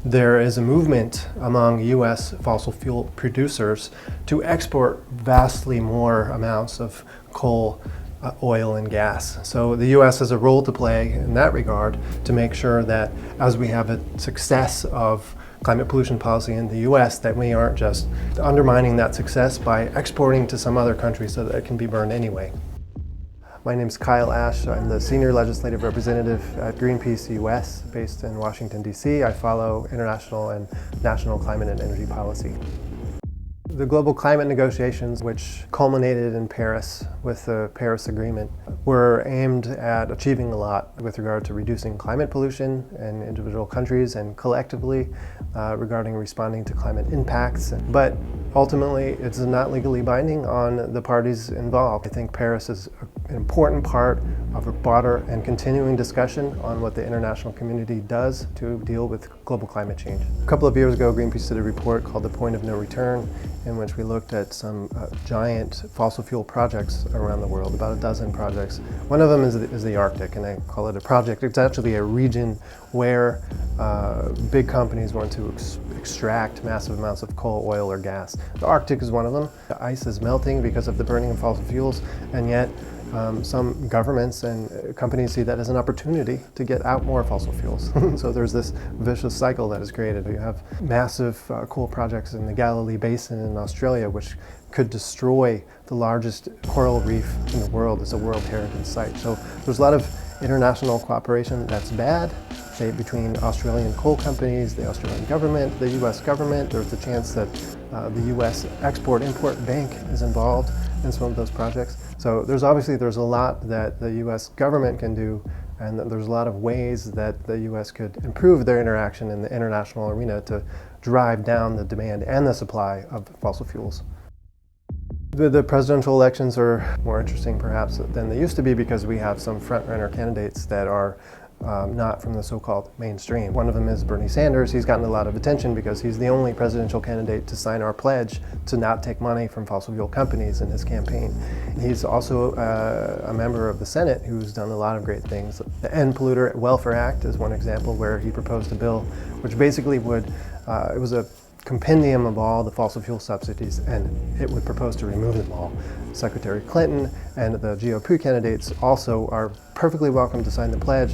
There is a movement among U.S. fossil fuel producers to export vastly more amounts of coal, oil, and gas. So the U.S. has a role to play in that regard to make sure that as we have a success of climate pollution policy in the U.S., that we aren't just undermining that success by exporting to some other country so that it can be burned anyway. My name is Kyle Ash. I'm the Senior Legislative Representative at Greenpeace US, based in Washington, D.C. I follow international and national climate and energy policy. The global climate negotiations, which culminated in Paris with the Paris Agreement, were aimed at achieving a lot with regard to reducing climate pollution in individual countries and collectively regarding responding to climate impacts. But ultimately, it's not legally binding on the parties involved. I think Paris is an important part of a broader and continuing discussion on what the international community does to deal with global climate change. A couple of years ago, Greenpeace did a report called The Point of No Return, in which we looked at some giant fossil fuel projects around the world, about a dozen projects. One of them is the Arctic, and I call it a project. It's actually a region where big companies want to extract massive amounts of coal, oil, or gas. The Arctic is one of them. The ice is melting because of the burning of fossil fuels, and yet some governments and companies see that as an opportunity to get out more fossil fuels. So there's this vicious cycle that is created. You have massive coal projects in the Galilee Basin in Australia, which could destroy the largest coral reef in the world. It's a World Heritage Site. So there's a lot of international cooperation that's bad, say between Australian coal companies, the Australian government, the US government. There's a chance that the US Export-Import Bank is involved in some of those projects. So there's a lot that the US government can do, and there's a lot of ways that the US could improve their interaction in the international arena to drive down the demand and the supply of fossil fuels. The presidential elections are more interesting perhaps than they used to be because we have some front-runner candidates that are not from the so-called mainstream. One of them is Bernie Sanders. He's gotten a lot of attention because he's the only presidential candidate to sign our pledge to not take money from fossil fuel companies in his campaign. He's also a member of the Senate who's done a lot of great things. The End Polluter Welfare Act is one example where he proposed a bill which basically would, it was a compendium of all the fossil fuel subsidies, and it would propose to remove them all. Secretary Clinton and the GOP candidates also are perfectly welcome to sign the pledge.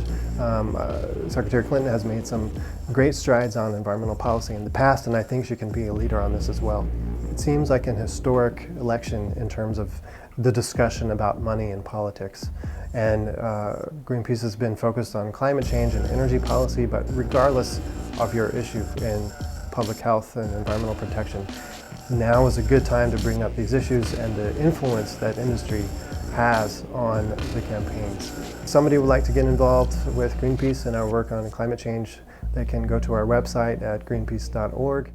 Secretary Clinton has made some great strides on environmental policy in the past, and I think she can be a leader on this as well. It seems like an historic election in terms of the discussion about money in politics. And Greenpeace has been focused on climate change and energy policy, but regardless of your issue in public health and environmental protection, now is a good time to bring up these issues and the influence that industry has on the campaigns. If somebody would like to get involved with Greenpeace and our work on climate change, they can go to our website at greenpeace.org.